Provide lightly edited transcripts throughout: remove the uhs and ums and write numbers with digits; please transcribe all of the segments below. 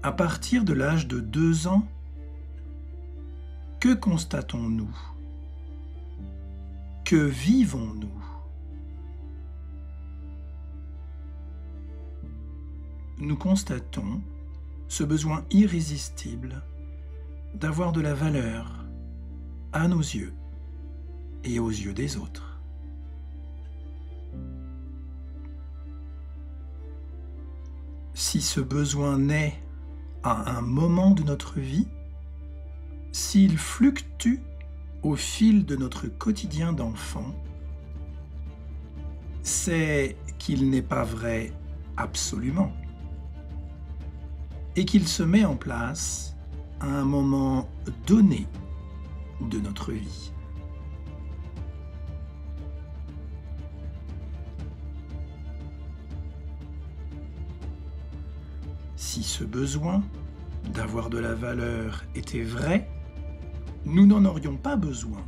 À partir de l'âge de 2 ans, que constatons-nous? Que vivons-nous? Nous constatons ce besoin irrésistible d'avoir de la valeur à nos yeux et aux yeux des autres. Si ce besoin naît à un moment de notre vie, s'il fluctue au fil de notre quotidien d'enfant, c'est qu'il n'est pas vrai absolument et qu'il se met en place à un moment donné de notre vie. Si ce besoin d'avoir de la valeur était vrai, nous n'en aurions pas besoin,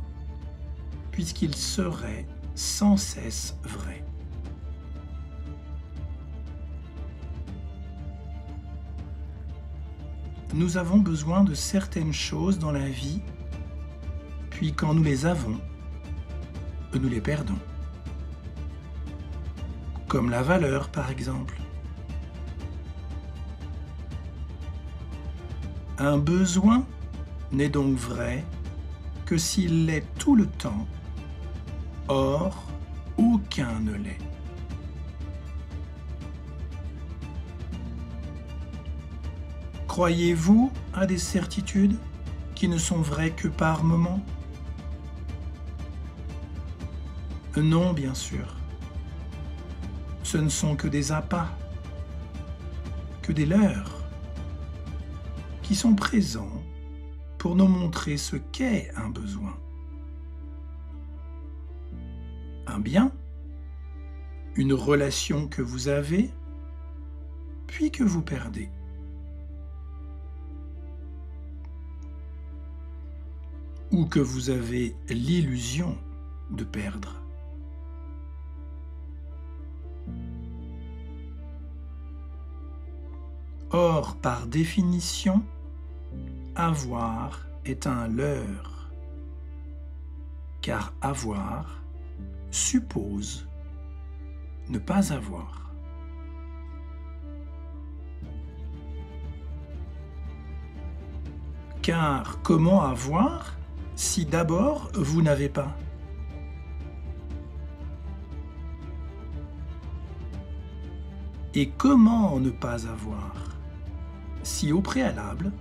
puisqu'il serait sans cesse vrai. Nous avons besoin de certaines choses dans la vie, puis quand nous les avons, nous les perdons. Comme la valeur, par exemple. Un besoin n'est donc vrai que s'il l'est tout le temps, or aucun ne l'est. Croyez-vous à des certitudes qui ne sont vraies que par moments? Non, bien sûr. Ce ne sont que des appâts, que des leurres, qui sont présents pour nous montrer ce qu'est un besoin. Un bien, une relation que vous avez, puis que vous perdez. Ou que vous avez l'illusion de perdre. Or, par définition, avoir est un leurre, car avoir suppose ne pas avoir. Car comment avoir si d'abord vous n'avez pas? Et comment ne pas avoir si au préalable,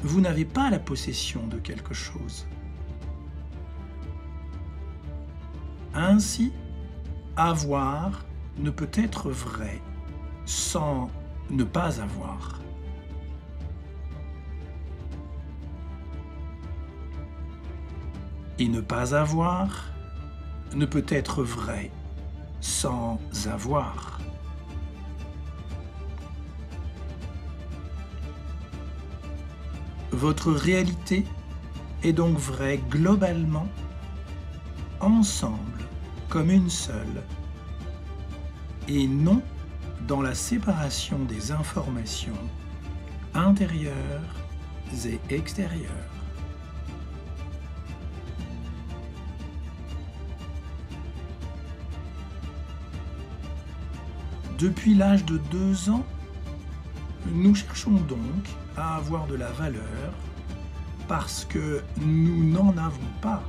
vous n'avez pas la possession de quelque chose? Ainsi, avoir ne peut être vrai sans ne pas avoir. Et ne pas avoir ne peut être vrai sans avoir. Votre réalité est donc vraie globalement, ensemble, comme une seule, et non dans la séparation des informations intérieures et extérieures. Depuis l'âge de 2 ans, nous cherchons donc à avoir de la valeur parce que nous n'en avons pas.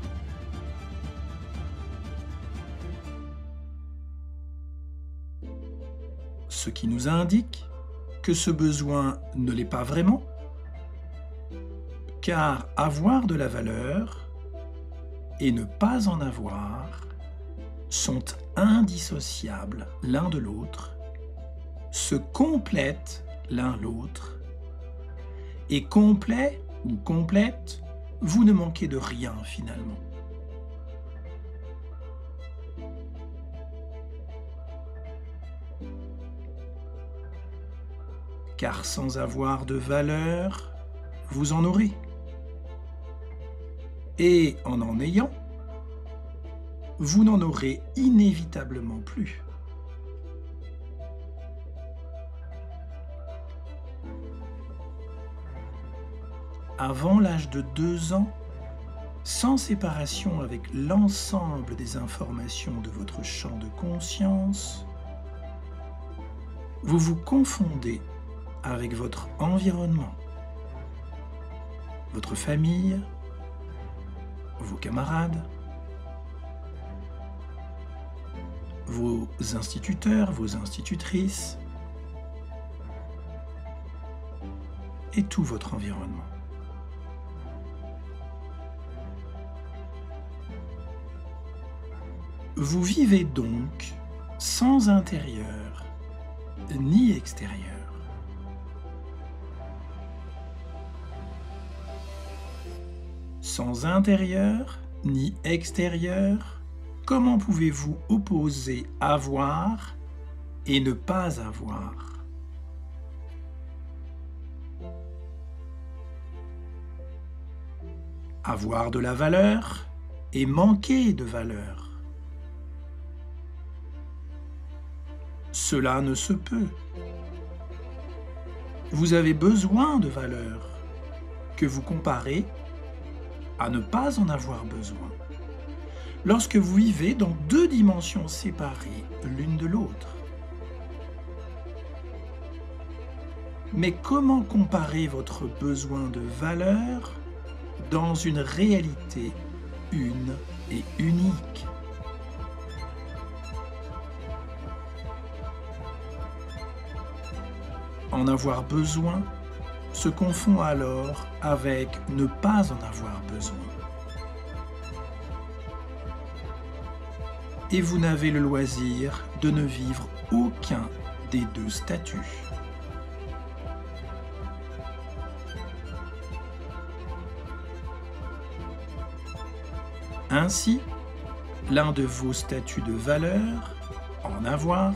Ce qui nous indique que ce besoin ne l'est pas vraiment, car avoir de la valeur et ne pas en avoir sont indissociables l'un de l'autre, se complètent l'un l'autre, et complet ou complète, vous ne manquez de rien finalement. Car sans avoir de valeur, vous en aurez. Et en ayant, vous n'en aurez inévitablement plus. avant l'âge de 2 ans, sans séparation avec l'ensemble des informations de votre champ de conscience, vous vous confondez avec votre environnement, votre famille, vos camarades, vos instituteurs, vos institutrices et tout votre environnement. Vous vivez donc sans intérieur ni extérieur. Sans intérieur ni extérieur, comment pouvez-vous opposer avoir et ne pas avoir? Avoir de la valeur et manquer de valeur. Cela ne se peut. Vous avez besoin de valeur que vous comparez à ne pas en avoir besoin. Lorsque vous vivez dans 2 dimensions séparées l'une de l'autre. Mais comment comparer votre besoin de valeur dans une réalité une et unique? En avoir besoin se confond alors avec ne pas en avoir besoin. Et vous n'avez le loisir de ne vivre aucun des 2 statuts. Ainsi, l'un de vos statuts de valeur, en avoir,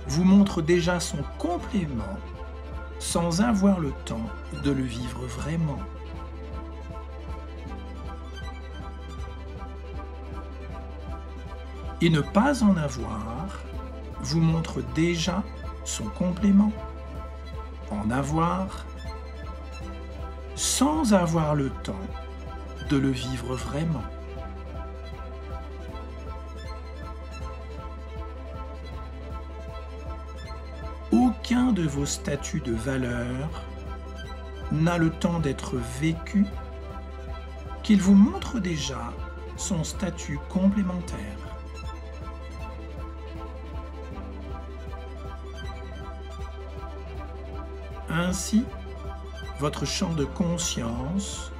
vous montre déjà son complément sans avoir le temps de le vivre vraiment. Et ne pas en avoir vous montre déjà son complément. En avoir sans avoir le temps de le vivre vraiment. Aucun de vos statuts de valeur n'a le temps d'être vécu qu'il vous montre déjà son statut complémentaire. Ainsi, votre champ de conscience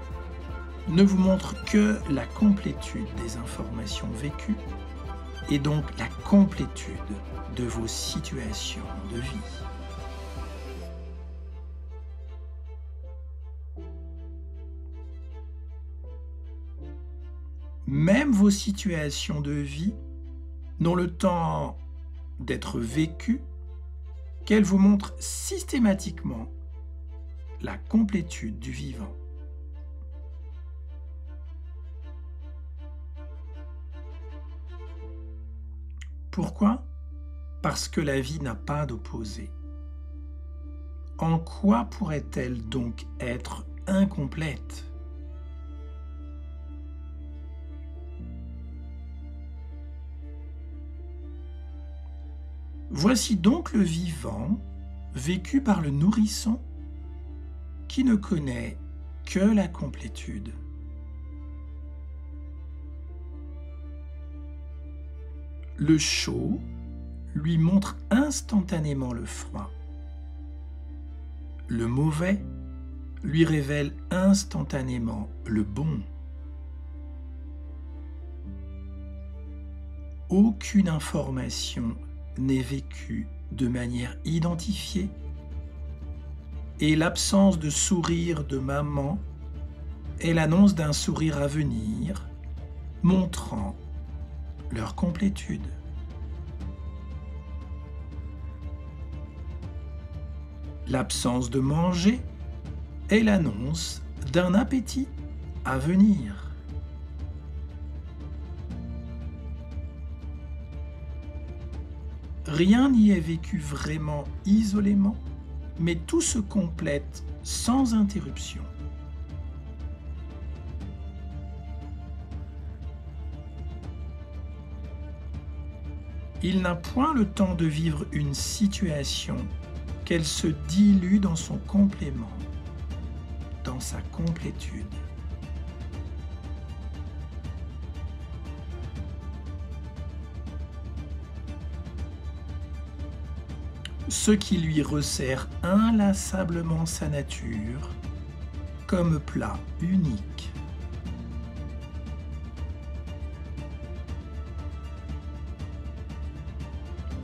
ne vous montre que la complétude des informations vécues et donc la complétude de vos situations de vie. Même vos situations de vie n'ont le temps d'être vécues qu'elles vous montrent systématiquement la complétude du vivant. Pourquoi? Parce que la vie n'a pas d'opposé. En quoi pourrait-elle donc être incomplète? Voici donc le vivant vécu par le nourrisson qui ne connaît que la complétude. Le chaud lui montre instantanément le froid. Le mauvais lui révèle instantanément le bon. Aucune information n'est vécue de manière identifiée et l'absence de sourire de maman est l'annonce d'un sourire à venir, montrant leur complétude. L'absence de manger est l'annonce d'un appétit à venir. Rien n'y est vécu vraiment isolément, mais tout se complète sans interruption Il n'a point le temps de vivre une situation qu'elle se dilue dans son complément, dans sa complétude. Ce qui lui resserre inlassablement sa nature comme plat unique.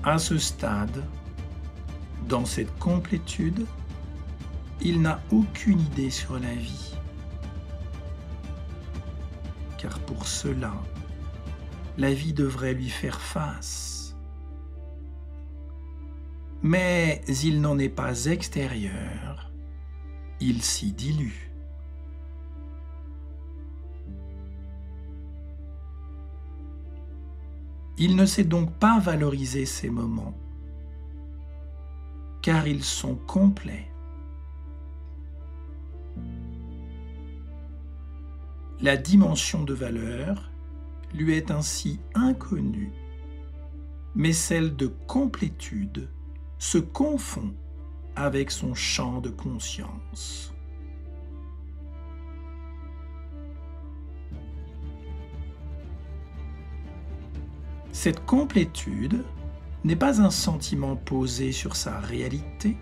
À ce stade, dans cette complétude, il n'a aucune idée sur la vie, car pour cela, la vie devrait lui faire face. Mais il n'en est pas extérieur, il s'y dilue. Il ne sait donc pas valoriser ces moments, car ils sont complets. La dimension de valeur lui est ainsi inconnue, mais celle de complétude se confond avec son champ de conscience. Cette complétude n'est pas un sentiment posé sur sa réalité,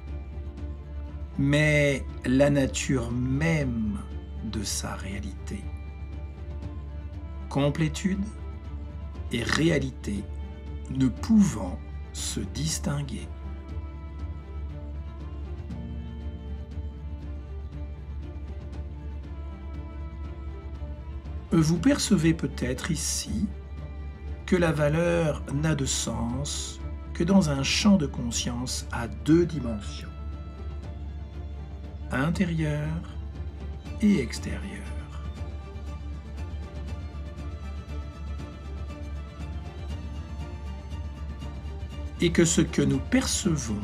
mais la nature même de sa réalité. Complétude et réalité ne pouvant se distinguer. Vous percevez peut-être ici que la valeur n'a de sens que dans un champ de conscience à deux dimensions, intérieure et extérieure. Et que ce que nous percevons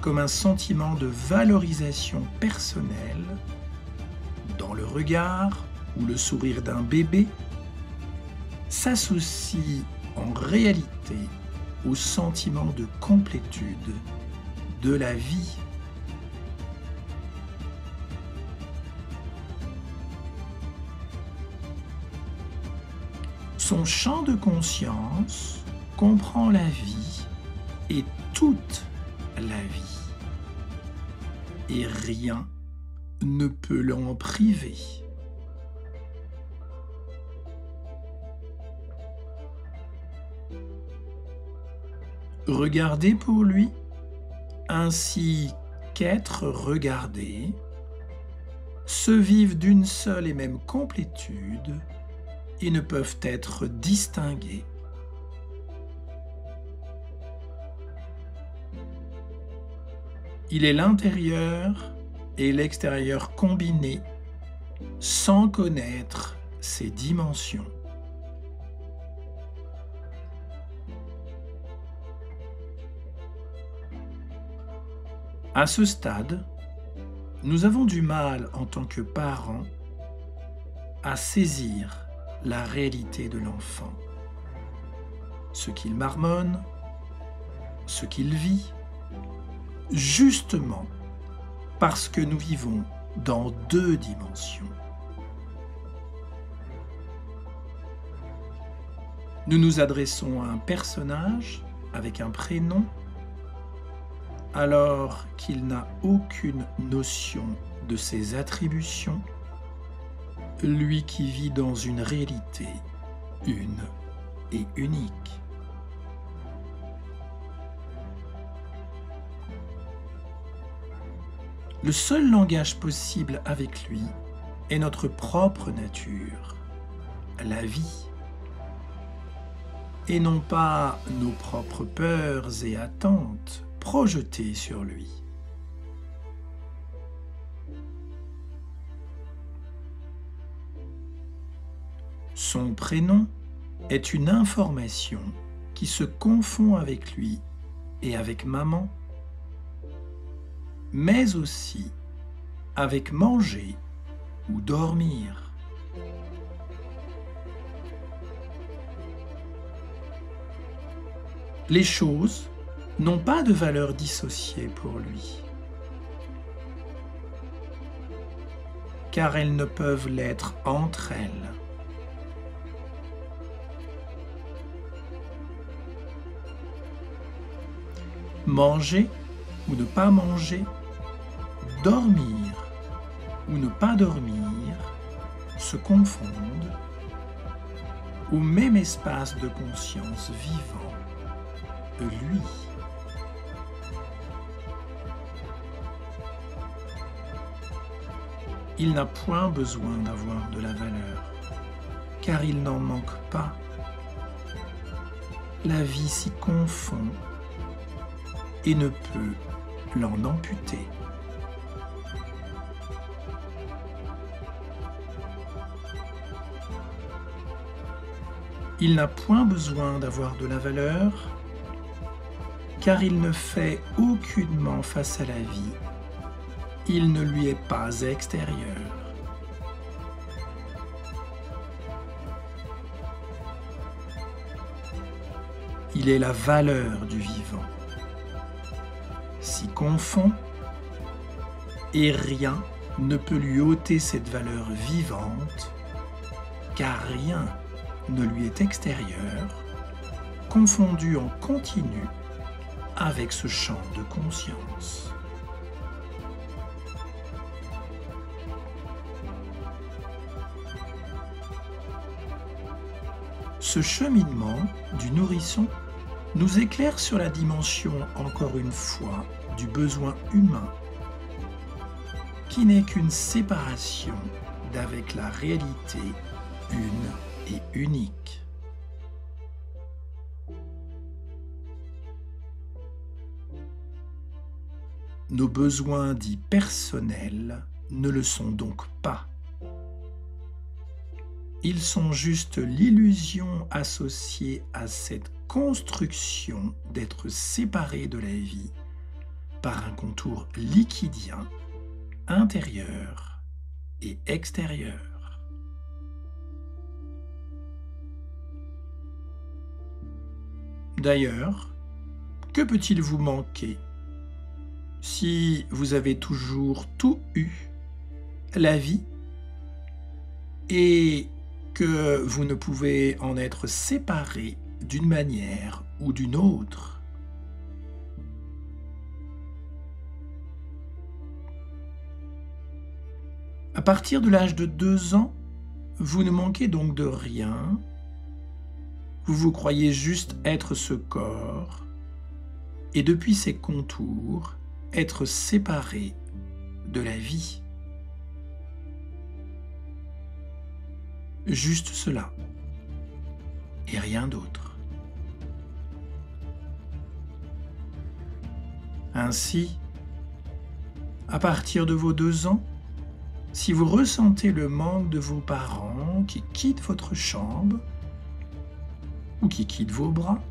comme un sentiment de valorisation personnelle, dans le regard ou le sourire d'un bébé, s'associe en réalité au sentiment de complétude de la vie. Son champ de conscience comprend la vie et toute la vie, et rien ne peut l'en priver. Regarder pour lui, ainsi qu'être regardé, se vivent d'une seule et même complétude et ne peuvent être distingués. Il est l'intérieur et l'extérieur combinés sans connaître ces dimensions. À ce stade, nous avons du mal en tant que parents à saisir la réalité de l'enfant, ce qu'il marmonne, ce qu'il vit, justement parce que nous vivons dans deux dimensions. Nous nous adressons à un personnage avec un prénom alors qu'il n'a aucune notion de ses attributions, lui qui vit dans une réalité une et unique. Le seul langage possible avec lui est notre propre nature, la vie, et non pas nos propres peurs et attentes projetées sur lui. Son prénom est une information qui se confond avec lui et avec maman, mais aussi avec manger ou dormir. Les choses n'ont pas de valeur dissociée pour lui, car elles ne peuvent l'être entre elles. Manger ou ne pas manger, dormir ou ne pas dormir se confondent au même espace de conscience vivant, lui. Il n'a point besoin d'avoir de la valeur, car il n'en manque pas. La vie s'y confond et ne peut l'en amputer. Il n'a point besoin d'avoir de la valeur, car il ne fait aucunement face à la vie. Il ne lui est pas extérieur. Il est la valeur du vivant. S'y confond, et rien ne peut lui ôter cette valeur vivante, car rien ne lui est extérieur, confondu en continu avec ce champ de conscience. Ce cheminement du nourrisson nous éclaire sur la dimension, encore une fois, du besoin humain, qui n'est qu'une séparation d'avec la réalité une et unique. Nos besoins dits personnels ne le sont donc pas. Ils sont juste l'illusion associée à cette construction d'être séparé de la vie par un contour liquidien, intérieur et extérieur. D'ailleurs, que peut-il vous manquer si vous avez toujours tout eu, la vie, et que vous ne pouvez en être séparé d'une manière ou d'une autre? À partir de l'âge de 2 ans, vous ne manquez donc de rien. Vous vous croyez juste être ce corps, et depuis ses contours, être séparé de la vie. Juste cela, et rien d'autre. Ainsi, à partir de vos 2 ans, si vous ressentez le manque de vos parents qui quittent votre chambre ou qui quittent vos bras,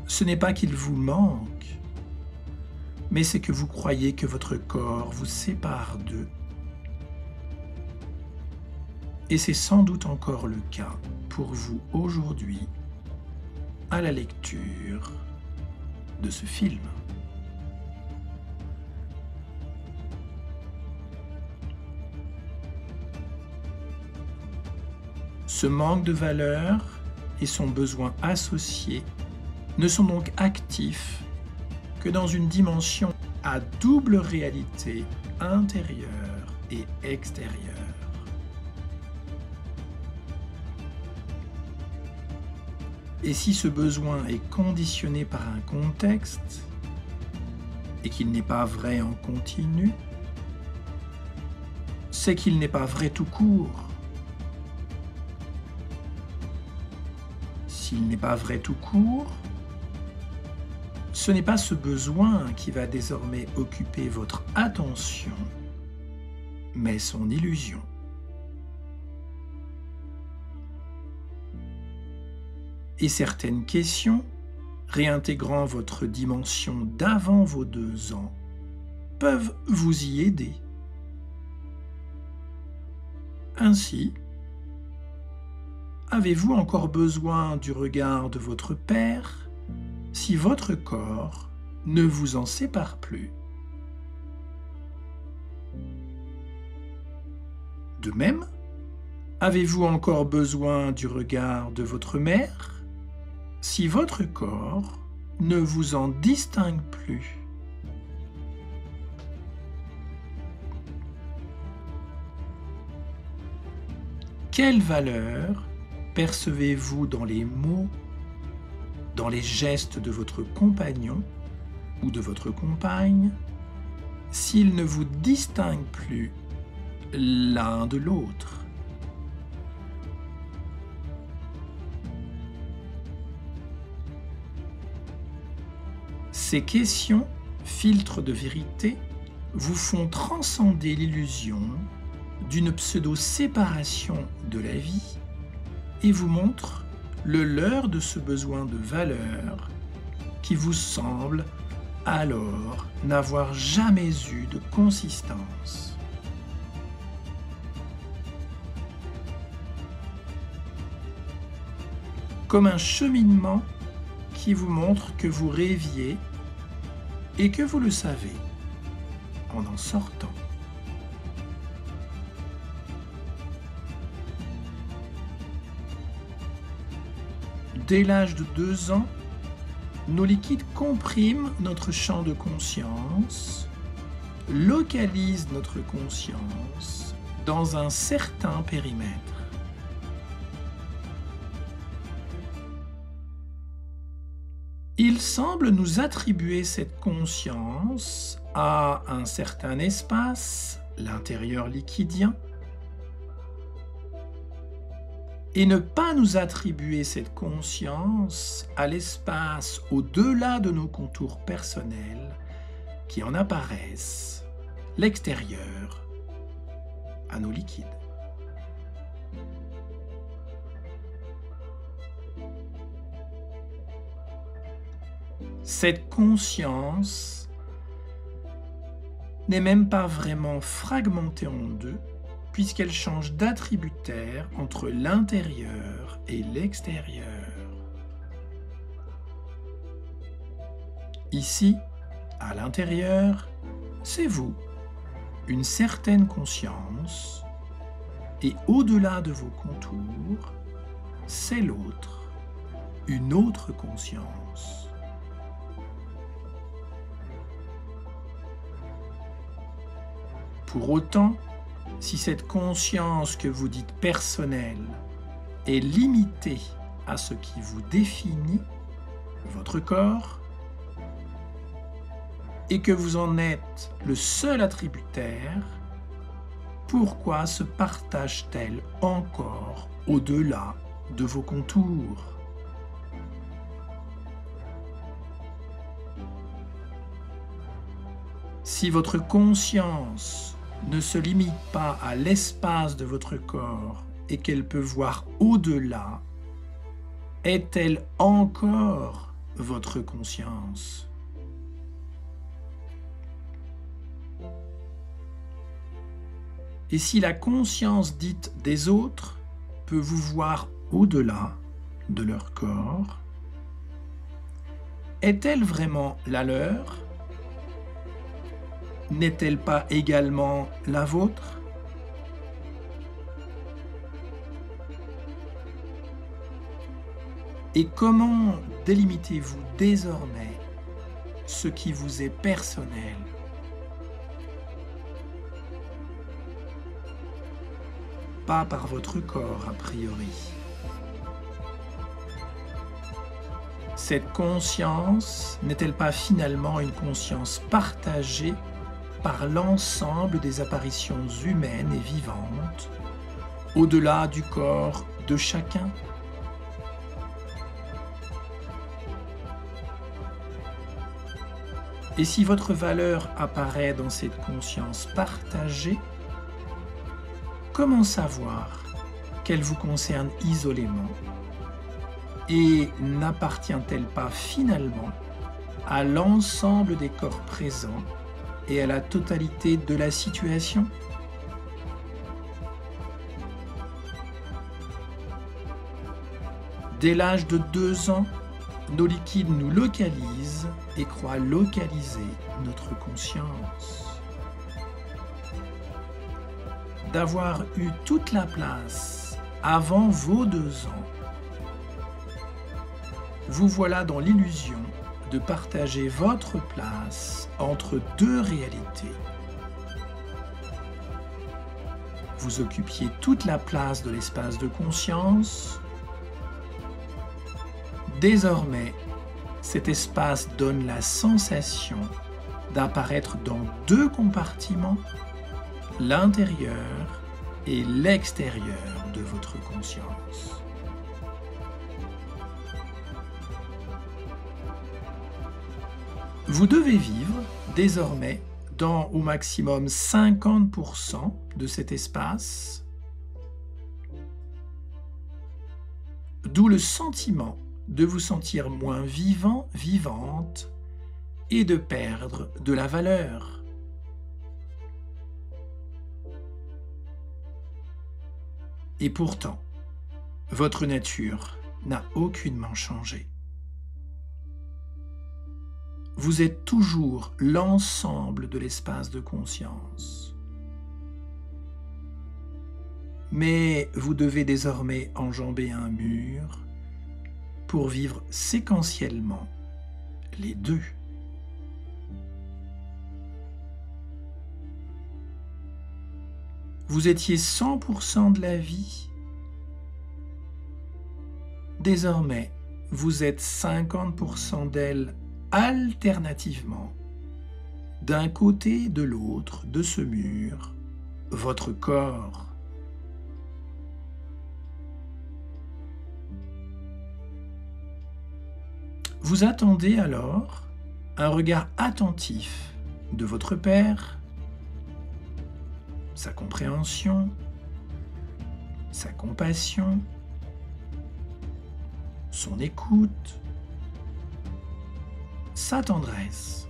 ce n'est pas qu'ils vous manquent, mais c'est que vous croyez que votre corps vous sépare d'eux. Et c'est sans doute encore le cas pour vous aujourd'hui à la lecture de ce film. Ce manque de valeur et son besoin associé ne sont donc actifs que dans une dimension à double réalité intérieure et extérieure. Et si ce besoin est conditionné par un contexte et qu'il n'est pas vrai en continu, c'est qu'il n'est pas vrai tout court. S'il n'est pas vrai tout court, ce n'est pas ce besoin qui va désormais occuper votre attention, mais son illusion. Et certaines questions, réintégrant votre dimension d'avant vos 2 ans, peuvent vous y aider. Ainsi, avez-vous encore besoin du regard de votre père si votre corps ne vous en sépare plus. De même, avez-vous encore besoin du regard de votre mère si votre corps ne vous en distingue plus? Quelle valeur percevez-vous dans les mots, dans les gestes de votre compagnon ou de votre compagne, s'ils ne vous distinguent plus l'un de l'autre? Ces questions, filtres de vérité, vous font transcender l'illusion d'une pseudo-séparation de la vie et vous montrent le leurre de ce besoin de valeur qui vous semble alors n'avoir jamais eu de consistance. Comme un cheminement qui vous montre que vous rêviez et que vous le savez en sortant. Dès l'âge de 2 ans, nos liquides compriment notre champ de conscience, localisent notre conscience dans un certain périmètre. Ils semblent nous attribuer cette conscience à un certain espace, l'intérieur liquidien, et ne pas nous attribuer cette conscience à l'espace au-delà de nos contours personnels qui en apparaissent, l'extérieur, à nos liquides. Cette conscience n'est même pas vraiment fragmentée en deux, puisqu'elle change d'attributaire entre l'intérieur et l'extérieur. Ici, à l'intérieur, c'est vous, une certaine conscience, et au-delà de vos contours, c'est l'autre, une autre conscience. Pour autant, si cette conscience que vous dites personnelle est limitée à ce qui vous définit, votre corps, et que vous en êtes le seul attributaire, pourquoi se partage-t-elle encore au-delà de vos contours? Si votre conscience ne se limite pas à l'espace de votre corps et qu'elle peut voir au-delà, est-elle encore votre conscience? Et si la conscience dite des autres peut vous voir au-delà de leur corps, est-elle vraiment la leur? N'est-elle pas également la vôtre? Et comment délimitez-vous désormais ce qui vous est personnel? Pas par votre corps, a priori. Cette conscience n'est-elle pas finalement une conscience partagée par l'ensemble des apparitions humaines et vivantes, au-delà du corps de chacun? Et si votre valeur apparaît dans cette conscience partagée, comment savoir qu'elle vous concerne isolément et n'appartient-elle pas finalement à l'ensemble des corps présents et à la totalité de la situation? Dès l'âge de 2 ans, nos liquides nous localisent et croient localiser notre conscience. D'avoir eu toute la place avant vos 2 ans, vous voilà dans l'illusion de partager votre place entre 2 réalités. Vous occupiez toute la place de l'espace de conscience. Désormais, cet espace donne la sensation d'apparaître dans 2 compartiments, l'intérieur et l'extérieur de votre conscience. Vous devez vivre désormais dans au maximum 50% de cet espace, d'où le sentiment de vous sentir moins vivant, vivante et de perdre de la valeur. Et pourtant, votre nature n'a aucunement changé. Vous êtes toujours l'ensemble de l'espace de conscience. Mais vous devez désormais enjamber un mur pour vivre séquentiellement les 2. Vous étiez 100% de la vie. Désormais, vous êtes 50% d'elle alternativement, d'un côté et de l'autre de ce mur, votre corps. Vous attendez alors un regard attentif de votre Père, sa compréhension, sa compassion, son écoute, sa tendresse.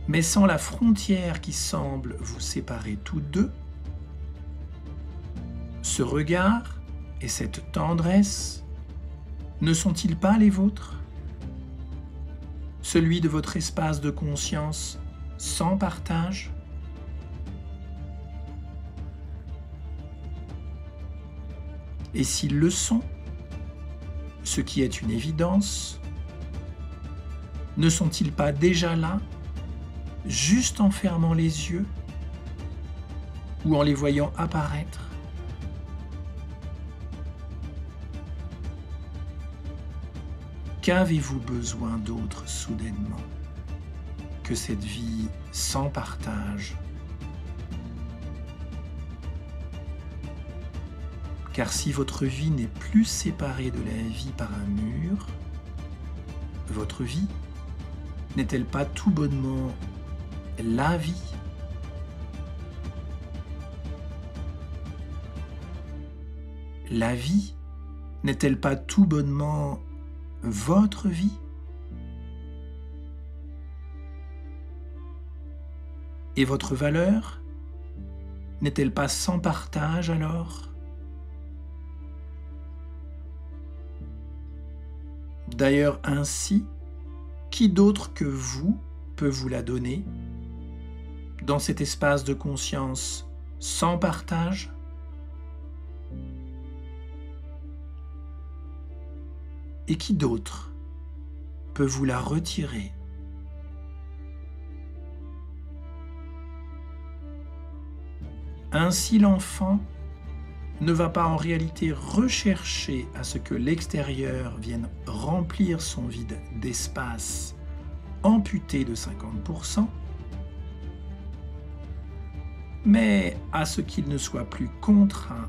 Mais sans la frontière qui semble vous séparer tous 2, ce regard et cette tendresse ne sont-ils pas les vôtres? Celui de votre espace de conscience sans partage? Et s'ils le sont, ce qui est une évidence, ne sont-ils pas déjà là, juste en fermant les yeux ou en les voyant apparaître? Qu'avez-vous besoin d'autre soudainement que cette vie sans partage? Car si votre vie n'est plus séparée de la vie par un mur, votre vie n'est-elle pas tout bonnement la vie? La vie n'est-elle pas tout bonnement votre vie? Et votre valeur n'est-elle pas sans partage alors? D'ailleurs ainsi, qui d'autre que vous peut vous la donner dans cet espace de conscience sans partage? Et qui d'autre peut vous la retirer? Ainsi l'enfant ne va pas en réalité rechercher à ce que l'extérieur vienne remplir son vide d'espace amputé de 50%, mais à ce qu'il ne soit plus contraint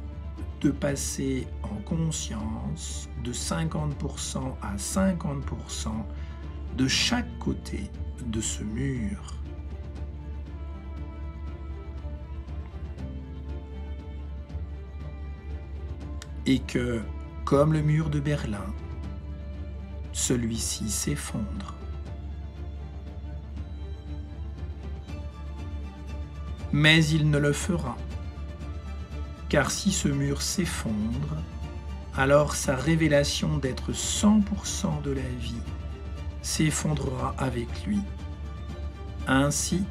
de passer en conscience de 50% à 50% de chaque côté de ce mur. Et que, comme le mur de Berlin, celui-ci s'effondre. Mais il ne le fera, car si ce mur s'effondre, alors sa révélation d'être 100% de la vie s'effondrera avec lui. Ainsi,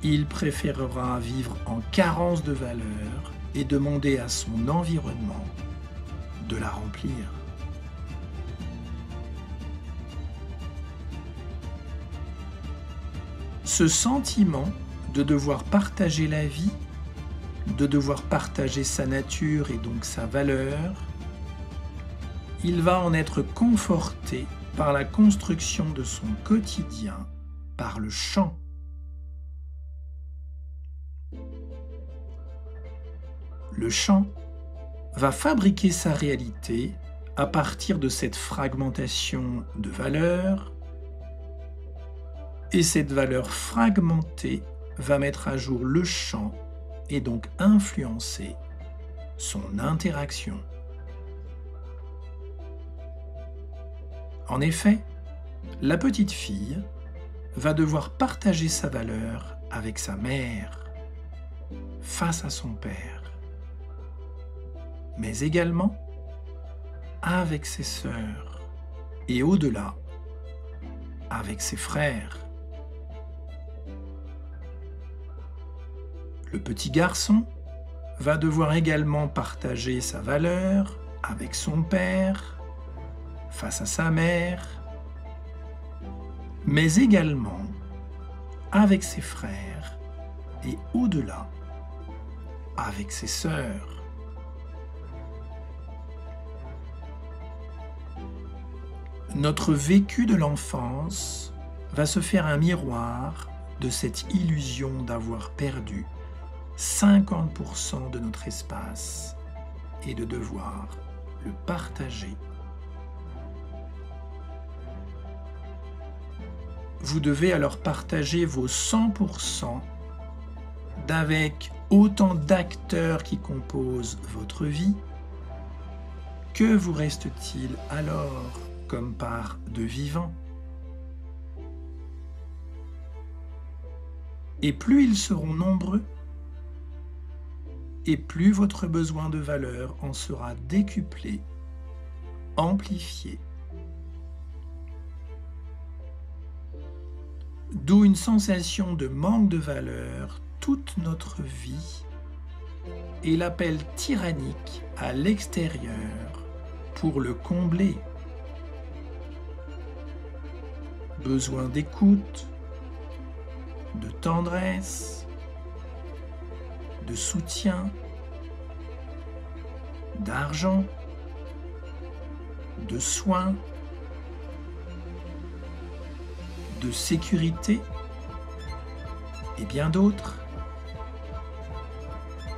il préférera vivre en carence de valeur et demander à son environnement de la remplir. Ce sentiment de devoir partager la vie, de devoir partager sa nature et donc sa valeur, il va en être conforté par la construction de son quotidien, par le chant. Le chant va fabriquer sa réalité à partir de cette fragmentation de valeurs, et cette valeur fragmentée va mettre à jour le chant et donc influencer son interaction. En effet, la petite fille va devoir partager sa valeur avec sa mère, face à son père, mais également avec ses sœurs et au-delà, avec ses frères. Le petit garçon va devoir également partager sa valeur avec son père, face à sa mère, mais également avec ses frères et au-delà, avec ses sœurs. Notre vécu de l'enfance va se faire un miroir de cette illusion d'avoir perdu 50% de notre espace et de devoir le partager. Vous devez alors partager vos 100% d'avec autant d'acteurs qui composent votre vie. Que vous reste-t-il alors comme part de vivant? Et plus ils seront nombreux, et plus votre besoin de valeur en sera décuplé, amplifié. D'où une sensation de manque de valeur toute notre vie et l'appel tyrannique à l'extérieur pour le combler. Besoin d'écoute, de tendresse, de soutien, d'argent, de soins, de sécurité et bien d'autres,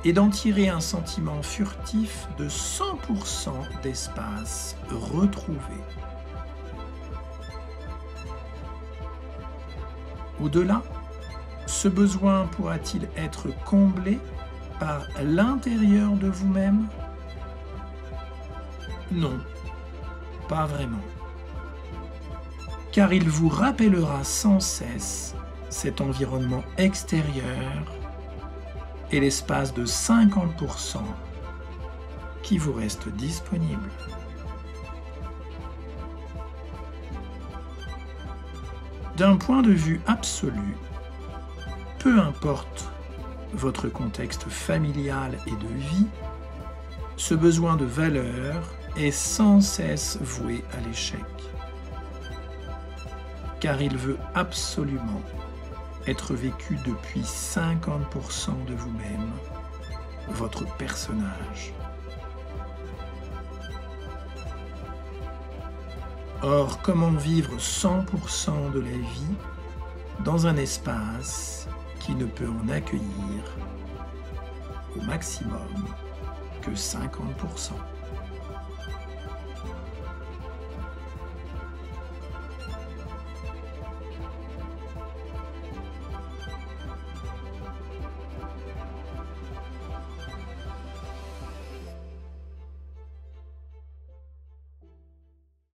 et d'en tirer un sentiment furtif de 100% d'espace retrouvé. Au-delà, ce besoin pourra-t-il être comblé par l'intérieur de vous-même? Non, pas vraiment. Car il vous rappellera sans cesse cet environnement extérieur et l'espace de 50% qui vous reste disponible. D'un point de vue absolu, peu importe votre contexte familial et de vie, ce besoin de valeur est sans cesse voué à l'échec. Car il veut absolument être vécu depuis 50% de vous-même, votre personnage. Or, comment vivre 100% de la vie dans un espace qui ne peut en accueillir au maximum que 50%?